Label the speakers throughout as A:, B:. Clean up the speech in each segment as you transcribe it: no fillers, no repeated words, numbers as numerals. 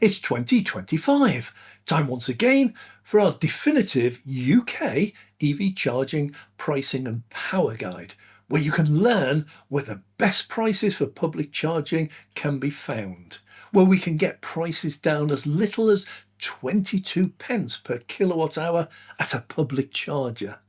A: It's 2025. Time once again for our definitive UK EV charging pricing and power guide, where you can learn where the best prices for public charging can be found, where we can get prices down as little as 22 pence per kilowatt hour at a public charger,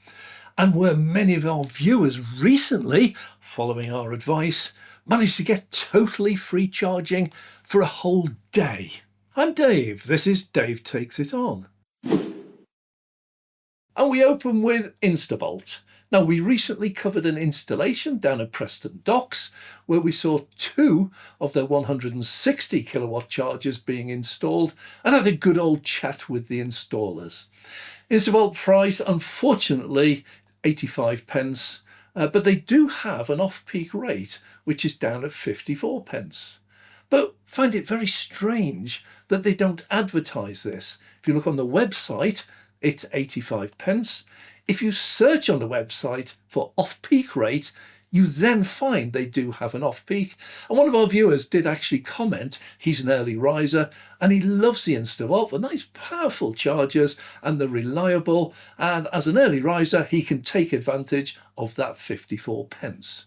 A: and where many of our viewers recently, following our advice, managed to get totally free charging for a whole day. I'm Dave, this is Dave Takes It On. And we open with Instavolt. Now, we recently covered an installation down at Preston Docks where we saw two of their 160 kilowatt chargers being installed and had a good old chat with the installers. Instavolt price, unfortunately, 85 pence, but they do have an off-peak rate which is down at 54 pence. But find it very strange that they don't advertise this. If you look on the website, it's 85 pence. If you search on the website for off-peak rate, you then find they do have an off-peak. And one of our viewers did actually comment, he's an early riser and he loves the Instavolt, the nice powerful chargers, and they're reliable. And as an early riser, he can take advantage of that 54 pence.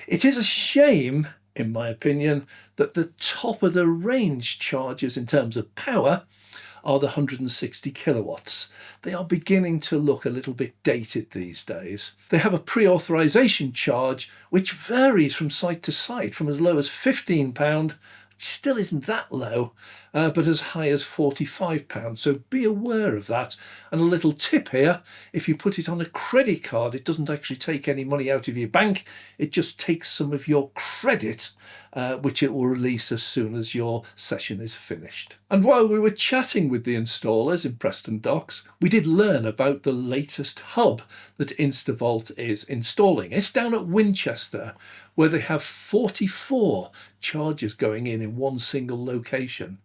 A: It is a shame, in my opinion, that the top of the range chargers in terms of power are the 160 kilowatts. They are beginning to look a little bit dated these days. They have a pre-authorization charge which varies from site to site, from as low as £15, which still isn't that low, but as high as £45. So be aware of that. And a little tip here, if you put it on a credit card, it doesn't actually take any money out of your bank. It just takes some of your credit, which it will release as soon as your session is finished. And while we were chatting with the installers in Preston Docks, we did learn about the latest hub that Instavolt is installing. It's down at Winchester, where they have 44 chargers going in one single location.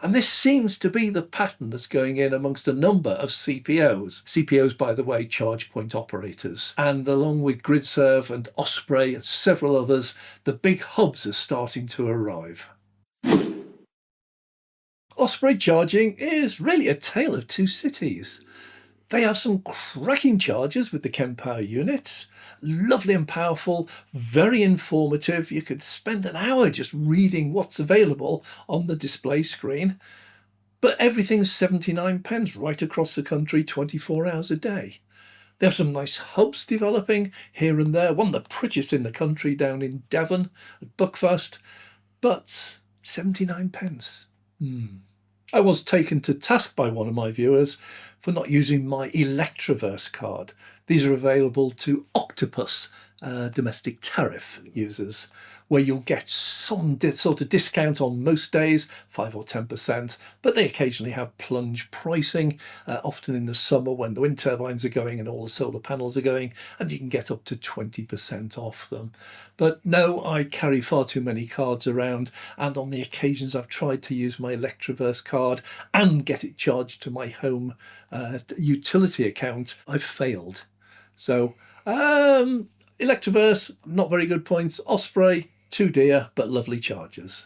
A: And this seems to be the pattern that's going in amongst a number of CPOs. CPOs, by the way, charge point operators. And along with Gridserve and Osprey and several others, the big hubs are starting to arrive. Osprey charging is really a tale of two cities. They have some cracking chargers with the Kempower units, lovely and powerful, very informative. You could spend an hour just reading what's available on the display screen. But everything's 79 pence right across the country, 24 hours a day. They have some nice hubs developing here and there, one of the prettiest in the country down in Devon at Buckfast, but 79 pence. I was taken to task by one of my viewers for not using my Electroverse card. These are available to Octopus domestic tariff users, where you'll get some sort of discount on most days, 5 or 10%, but they occasionally have plunge pricing, often in the summer when the wind turbines are going and all the solar panels are going, and you can get up to 20% off them. But no, I carry far too many cards around, and on the occasions I've tried to use my Electroverse card and get it charged to my home utility account, I've failed. So, Electroverse, not very good points. Osprey, too dear, but lovely chargers.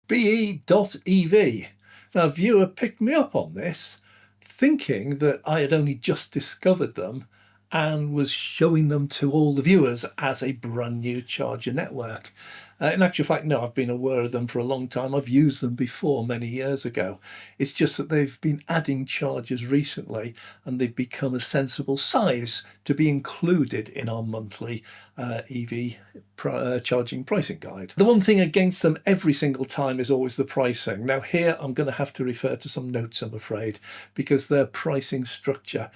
A: BE.EV. Now, a viewer picked me up on this, thinking that I had only just discovered them and was showing them to all the viewers as a brand new charger network. In actual fact, no, I've been aware of them for a long time. I've used them before many years ago. It's just that they've been adding chargers recently and they've become a sensible size to be included in our monthly EV charging pricing guide. The one thing against them every single time is always the pricing. Now here I'm going to have to refer to some notes, I'm afraid, because their pricing structure,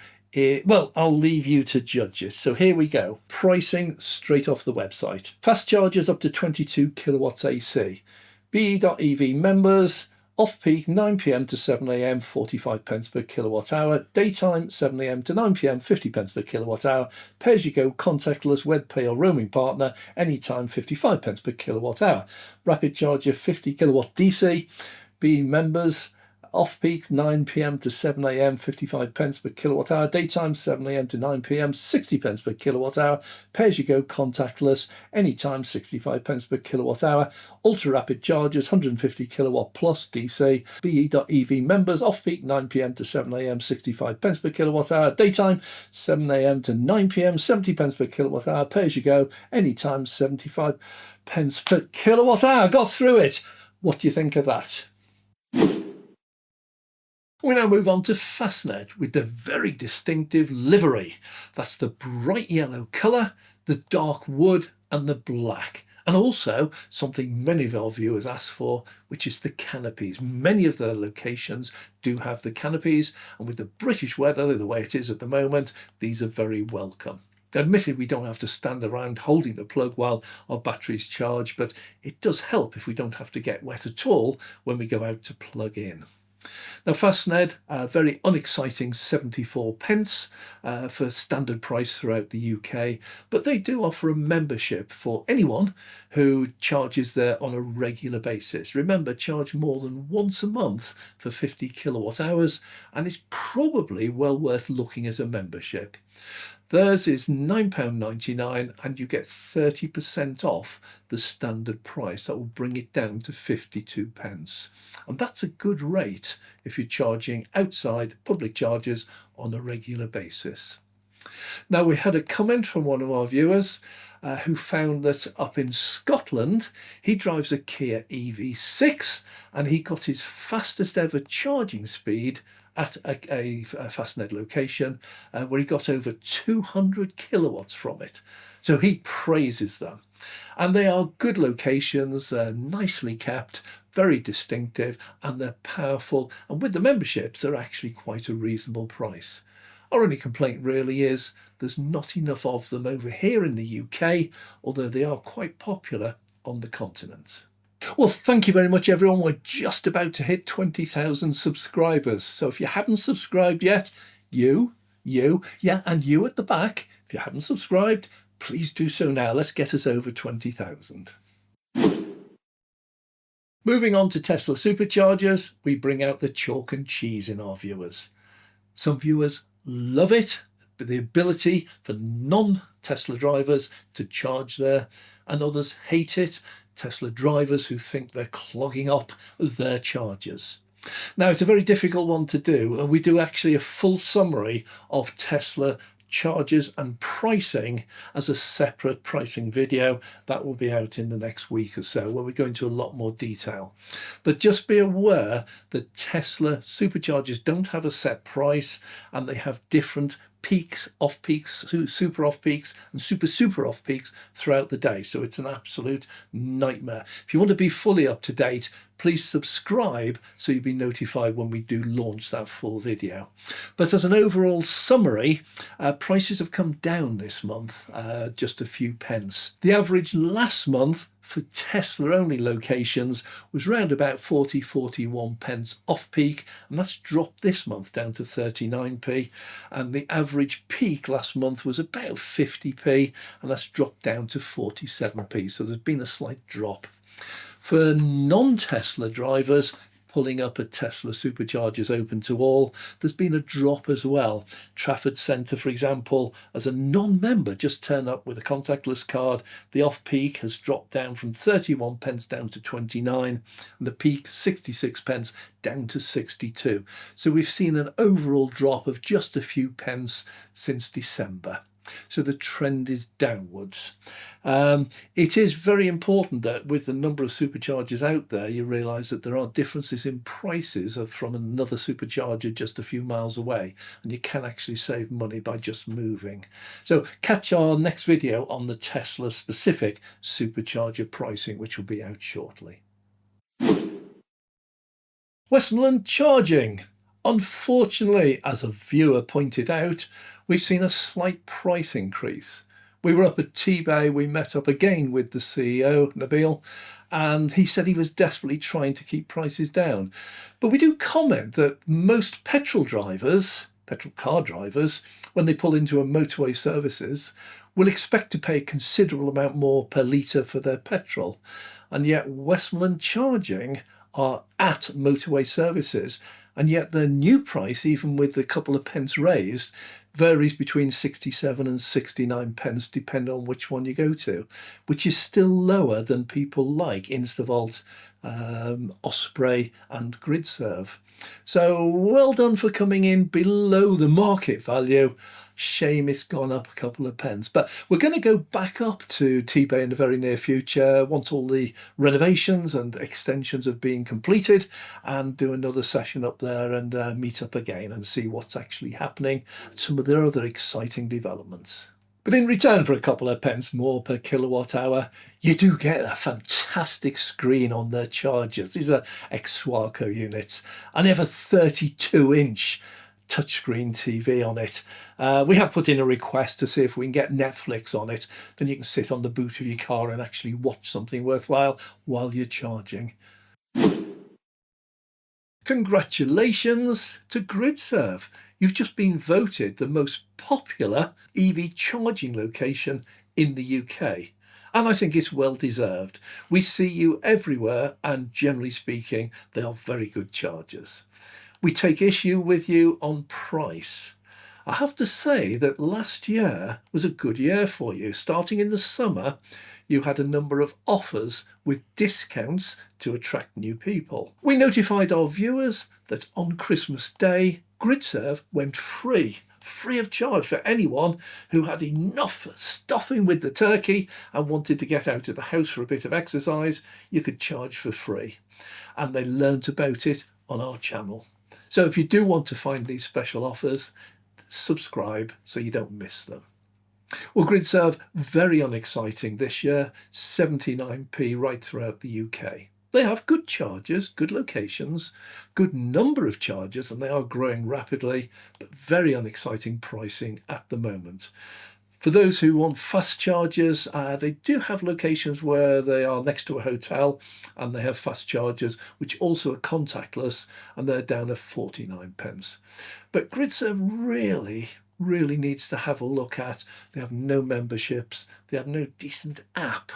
A: well, I'll leave you to judge it. So here we go. Pricing straight off the website. Fast chargers up to 22 kilowatts AC. BE.EV members, off-peak 9 PM to 7 AM, 45 pence per kilowatt hour. Daytime 7 AM to 9 PM, 50 pence per kilowatt hour. Pay-as-you-go, contactless, web pay or roaming partner, anytime 55 pence per kilowatt hour. Rapid charger 50 kilowatt DC. BE members, Off-peak 9 p.m. to 7 a.m. 55 pence per kilowatt hour. Daytime 7 a.m. to 9 p.m. 60 pence per kilowatt hour. Pay-as-you-go contactless anytime 65 pence per kilowatt hour. Ultra-rapid chargers 150 kilowatt plus DC. BE.EV members off-peak 9 p.m. to 7 a.m. 65 pence per kilowatt hour. Daytime 7 a.m. to 9 p.m. 70 pence per kilowatt hour. Pay-as-you-go anytime 75 pence per kilowatt hour. Got through it. What do you think of that? We now move on to Fastned with the very distinctive livery. That's the bright yellow colour, the dark wood and the black. And also something many of our viewers asked for, which is the canopies. Many of their locations do have the canopies, and with the British weather the way it is at the moment, these are very welcome. Admittedly, we don't have to stand around holding the plug while our batteries charge, but it does help if we don't have to get wet at all when we go out to plug in. Now, Fastned, very unexciting 74 pence for standard price throughout the UK, but they do offer a membership for anyone who charges there on a regular basis. Remember, charge more than once a month for 50 kilowatt hours, and it's probably well worth looking at a membership. Theirs is £9.99 and you get 30% off the standard price. That will bring it down to 52 pence. And that's a good rate if you're charging outside public chargers on a regular basis. Now, we had a comment from one of our viewers who found that up in Scotland, he drives a Kia EV6 and he got his fastest ever charging speed at a Fastned location where he got over 200 kilowatts from it. So he praises them. And they are good locations, nicely kept, very distinctive, and they're powerful. And with the memberships, they're actually quite a reasonable price. Our only complaint really is there's not enough of them over here in the UK, although they are quite popular on the continent. Well, thank you very much, everyone. We're just about to hit 20,000 subscribers. So if you haven't subscribed yet, and you at the back, if you haven't subscribed, please do so now. Let's get us over 20,000. Moving on to Tesla superchargers, we bring out the chalk and cheese in our viewers. Some viewers love it, but the ability for non-Tesla drivers to charge there, and others hate it. Tesla drivers who think they're clogging up their chargers. Now, it's a very difficult one to do, and we do actually a full summary of Tesla chargers and pricing as a separate pricing video that will be out in the next week or so, where we go into a lot more detail. But just be aware that Tesla superchargers don't have a set price, and they have different peaks, off peaks, super off peaks and super off peaks throughout the day. So it's an absolute nightmare. If you want to be fully up to date, please subscribe so you'll be notified when we do launch that full video. But as an overall summary, prices have come down this month, just a few pence. The average last month for Tesla only locations was round about 41 pence off peak, and that's dropped this month down to 39p, and the average peak last month was about 50p, and that's dropped down to 47p, so there's been a slight drop. For non-Tesla drivers pulling up at Tesla superchargers open to all, there's been a drop as well. Trafford Centre, for example, as a non-member, just turn up with a contactless card. The off-peak has dropped down from 31 pence down to 29, and the peak 66 pence down to 62. So we've seen an overall drop of just a few pence since December. So the trend is downwards. It is very important that with the number of superchargers out there, you realise that there are differences in prices from another supercharger just a few miles away, and you can actually save money by just moving. So catch our next video on the Tesla specific supercharger pricing, which will be out shortly. Westmorland charging. Unfortunately, as a viewer pointed out, we've seen a slight price increase. We were up at T-Bay, we met up again with the CEO, Nabil, and he said he was desperately trying to keep prices down. But we do comment that most petrol car drivers, when they pull into a motorway services, will expect to pay a considerable amount more per litre for their petrol. And yet Westmorland charging are at motorway services, And yet their new price, even with the couple of pence raised, varies between 67 and 69 pence, depending on which one you go to, which is still lower than people like Instavolt, Osprey and Gridserve. So well done for coming in below the market value. Shame it's gone up a couple of pence. But we're going to go back up to T-Bay in the very near future once all the renovations and extensions have been completed, and do another session up there and meet up again and see what's actually happening and some of their other exciting developments. But in return for a couple of pence more per kilowatt hour, you do get a fantastic screen on their chargers. These are ex-Swarco units, and they have a 32-inch touchscreen TV on it. We have put in a request to see if we can get Netflix on it. Then you can sit on the boot of your car and actually watch something worthwhile while you're charging. Congratulations to Gridserve. You've just been voted the most popular EV charging location in the UK. And I think it's well deserved. We see you everywhere, and generally speaking, they are very good chargers. We take issue with you on price. I have to say that last year was a good year for you. Starting in the summer, you had a number of offers with discounts to attract new people. We notified our viewers that on Christmas Day, Gridserve went free of charge for anyone who had enough stuffing with the turkey and wanted to get out of the house for a bit of exercise. You could charge for free. And they learnt about it on our channel. So if you do want to find these special offers, subscribe so you don't miss them. Well, Gridserve, very unexciting this year, 79p right throughout the UK. They have good chargers, good locations, good number of chargers, and they are growing rapidly, but very unexciting pricing at the moment. For those who want fast chargers, they do have locations where they are next to a hotel and they have fast chargers, which also are contactless, and they're down at 49 pence. But Gridserve really needs to have a look at. They have no memberships. They have no decent app.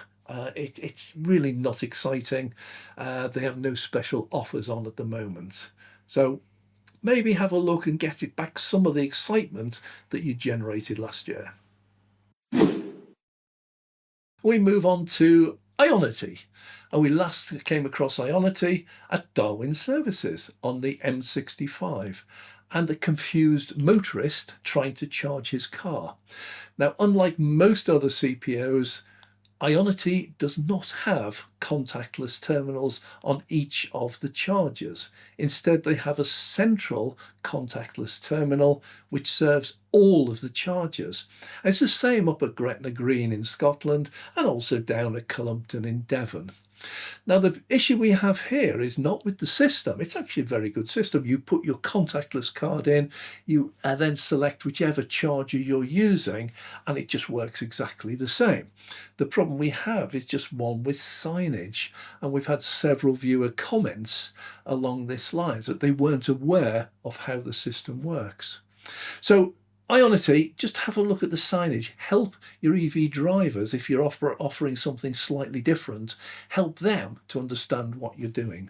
A: It's really not exciting. They have no special offers on at the moment. So maybe have a look and get it back some of the excitement that you generated last year. We move on to Ionity, and we last came across Ionity at Darwin Services on the M65, and a confused motorist trying to charge his car. Now, unlike most other CPOs, Ionity does not have contactless terminals on each of the chargers. Instead, they have a central contactless terminal which serves all of the chargers. It's the same up at Gretna Green in Scotland and also down at Cullompton in Devon. Now, the issue we have here is not with the system. It's actually a very good system. You put your contactless card in, you then select whichever charger you're using, and it just works exactly the same. The problem we have is just one with signage, and we've had several viewer comments along this line that they weren't aware of how the system works. So Ionity, just have a look at the signage. Help your EV drivers, if you're offering something slightly different, help them to understand what you're doing.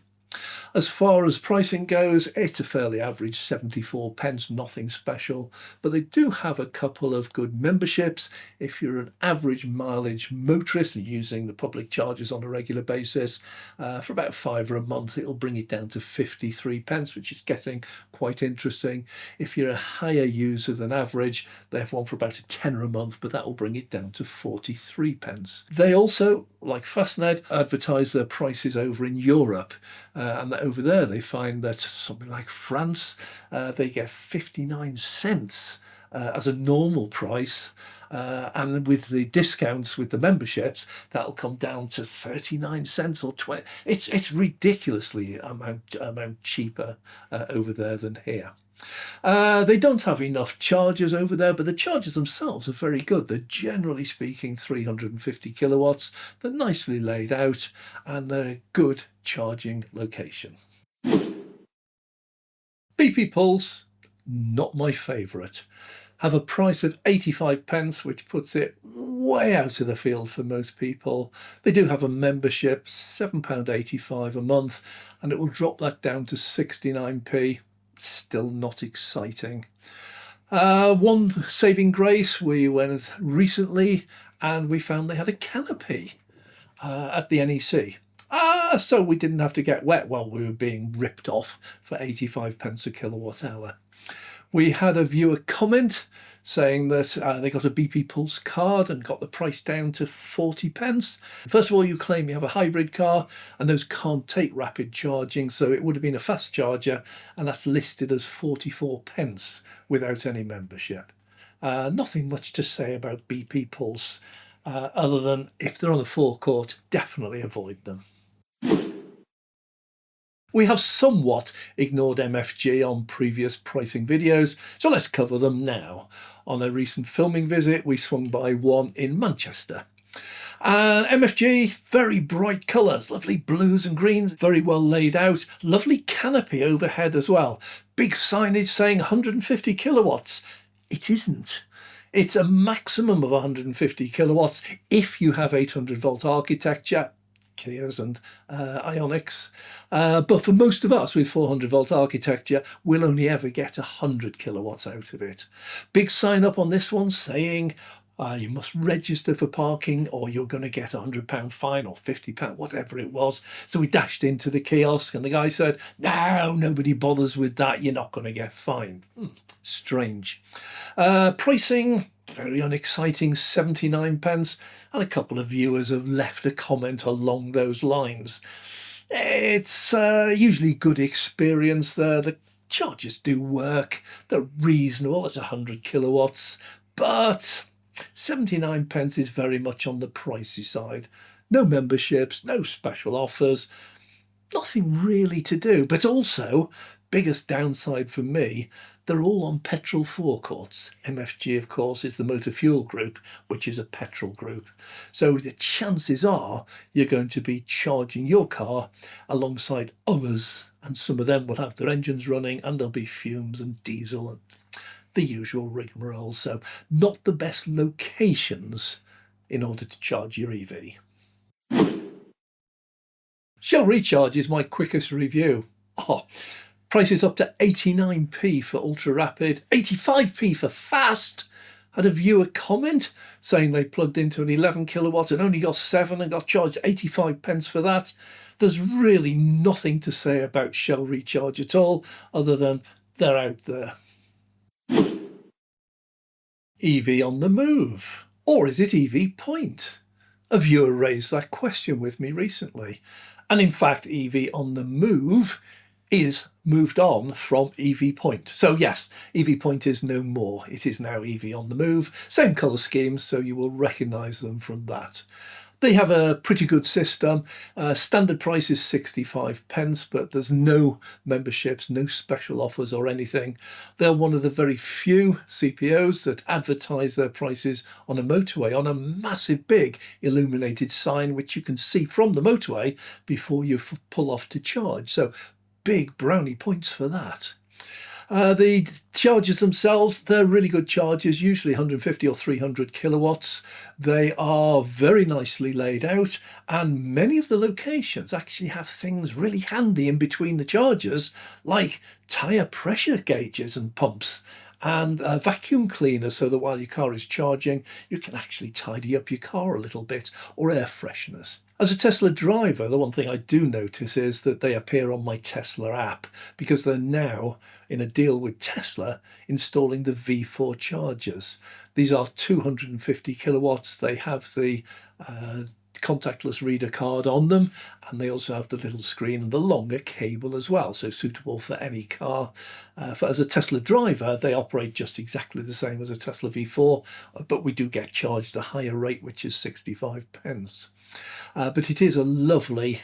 A: As far as pricing goes, it's a fairly average 74 pence, nothing special, but they do have a couple of good memberships. If you're an average mileage motorist and using the public charges on a regular basis, for about £5 a month, it'll bring it down to 53 pence, which is getting quite interesting. If you're a higher user than average, they have one for about £10 a month, but that will bring it down to 43 pence. They also, like Fastned, advertise their prices over in Europe, and that over there they find that something like France, they get 59 cents as a normal price, and with the discounts with the memberships, that'll come down to 39 cents or 20. It's ridiculously amount cheaper over there than here. They don't have enough chargers over there, but the chargers themselves are very good. They're generally speaking 350 kilowatts. They're nicely laid out, and they're a good charging location. BP Pulse, not my favourite. Have a price of 85 pence, which puts it way out of the field for most people. They do have a membership, £7.85 a month, and it will drop that down to 69p. still not exciting. One saving grace, we went recently and we found they had a canopy at the NEC. So we didn't have to get wet while we were being ripped off for 85 pence a kilowatt hour. We had a viewer comment saying that they got a BP Pulse card and got the price down to 40 pence. First of all, you claim you have a hybrid car and those can't take rapid charging, so it would have been a fast charger, and that's listed as 44 pence without any membership. Nothing much to say about BP Pulse, other than if they're on the forecourt, definitely avoid them. We have somewhat ignored MFG on previous pricing videos, so let's cover them now. On a recent filming visit, we swung by one in Manchester. MFG, very bright colours, lovely blues and greens, very well laid out, lovely canopy overhead as well. Big signage saying 150 kilowatts. It isn't. It's a maximum of 150 kilowatts if you have 800 volt architecture, Kias and Ionics, but for most of us with 400 volt architecture, we'll only ever get 100 kilowatts out of it. Big sign up on this one saying you must register for parking or you're going to get £100 fine or £50, whatever it was. So we dashed into the kiosk and the guy said, no, nobody bothers with that, you're not going to get fined. Strange. Pricing, very unexciting, 79 pence, and a couple of viewers have left a comment along those lines. It's usually good experience there. The chargers do work, they're reasonable, it's 100 kilowatts, but 79 pence is very much on the pricey side. No memberships, no special offers, nothing really to do, but also, biggest downside for me, they're all on petrol forecourts. MFG, of course, is the motor fuel group, which is a petrol group. So the chances are you're going to be charging your car alongside others, and some of them will have their engines running and there'll be fumes and diesel and the usual rigmarole. So not the best locations in order to charge your EV. Shell Recharge is my quickest review. Prices up to 89p for ultra rapid, 85p for fast. Had a viewer comment saying they plugged into an 11 kilowatt and only got 7 and got charged 85 pence for that. There's really nothing to say about Shell Recharge at all, other than they're out there. EV on the move, or is it GeniePoint? A viewer raised that question with me recently, and in fact EV on the move is moved on from GeniePoint. So yes, GeniePoint is no more. It is now EV on the move. Same colour schemes, so you will recognise them from that. They have a pretty good system. Standard price is 65 pence, but there's no memberships, no special offers or anything. They're one of the very few CPOs that advertise their prices on a motorway, on a massive big illuminated sign, which you can see from the motorway before you pull off to charge. So big brownie points for that. The chargers themselves, they're really good chargers, usually 150 or 300 kilowatts. They are very nicely laid out, and many of the locations actually have things really handy in between the chargers, like tyre pressure gauges and pumps, and a vacuum cleaner, so that while your car is charging, you can actually tidy up your car a little bit, or air fresheners. As a Tesla driver, the one thing I do notice is that they appear on my Tesla app, because they're now in a deal with Tesla installing the V4 chargers. These are 250 kilowatts. They have the contactless reader card on them, and they also have the little screen and the longer cable as well, so suitable for any car. As a Tesla driver, they operate just exactly the same as a Tesla V4, but we do get charged a higher rate, which is 65 pence. But it is a lovely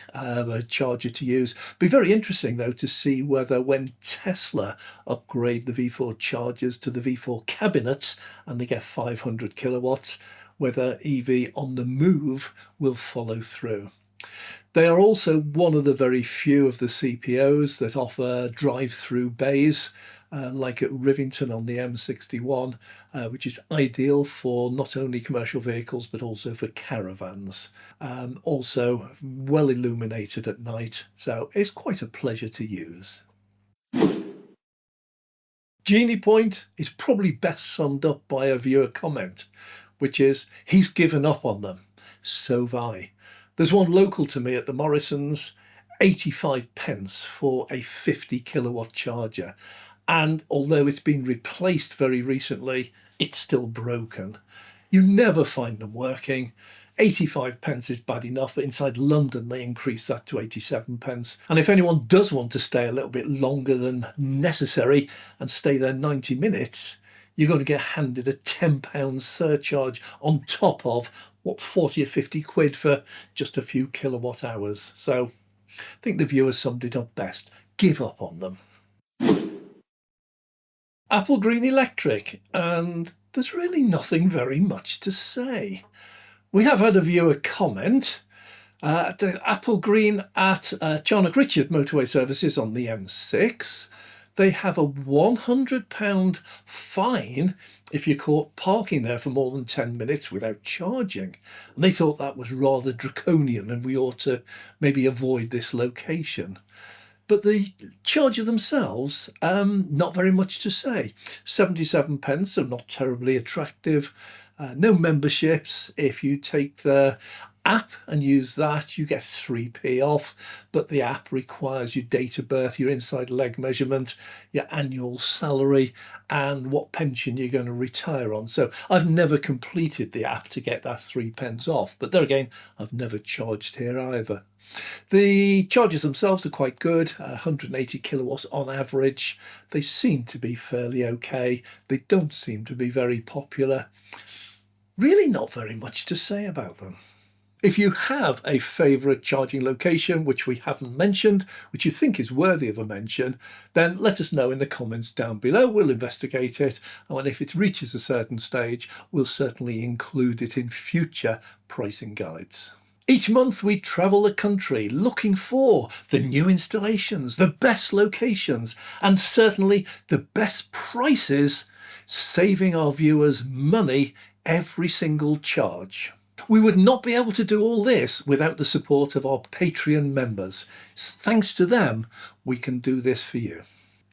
A: charger to use. Be very interesting though to see whether when Tesla upgrade the V4 chargers to the V4 cabinets and they get 500 kilowatts, whether EV on the move will follow through. They are also one of the very few of the CPOs that offer drive-through bays, like at Rivington on the M61, which is ideal for not only commercial vehicles but also for caravans. Also well illuminated at night, so it's quite a pleasure to use. GeniePoint is probably best summed up by a viewer comment, which is, he's given up on them. So have I. There's one local to me at the Morrisons, 85 pence for a 50 kilowatt charger. And although it's been replaced very recently, it's still broken. You never find them working. 85 pence is bad enough, but inside London they increase that to 87 pence. And if anyone does want to stay a little bit longer than necessary and stay there 90 minutes, you're going to get handed a £10 surcharge on top of, 40 or 50 quid for just a few kilowatt hours. So I think the viewer summed it up best. Give up on them. Applegreen Electric, and there's really nothing very much to say. We have had a viewer comment. The Applegreen at Charnock Richard Motorway Services on the M6. They have a £100 fine if you're caught parking there for more than 10 minutes without charging. And they thought that was rather draconian and we ought to maybe avoid this location. But the charger themselves, not very much to say. 77 pence, so not terribly attractive. No memberships. If you take the app and use that, you get 3p off, but the app requires your date of birth, your inside leg measurement, your annual salary, and what pension you're going to retire on. So I've never completed the app to get that 3p off, but there again, I've never charged here either. The chargers themselves are quite good, 180 kilowatts on average. They seem to be fairly okay. They don't seem to be very popular. Really not very much to say about them. If you have a favourite charging location which we haven't mentioned, which you think is worthy of a mention, then let us know in the comments down below. We'll investigate it, and if it reaches a certain stage, we'll certainly include it in future pricing guides. Each month we travel the country looking for the new installations, the best locations, and certainly the best prices, saving our viewers money every single charge. We would not be able to do all this without the support of our Patreon members. Thanks to them, we can do this for you.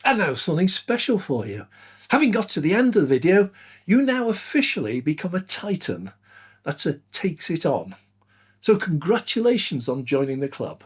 A: And now something special for you. Having got to the end of the video, you now officially become a Titan. That's a takes it on. So congratulations on joining the club.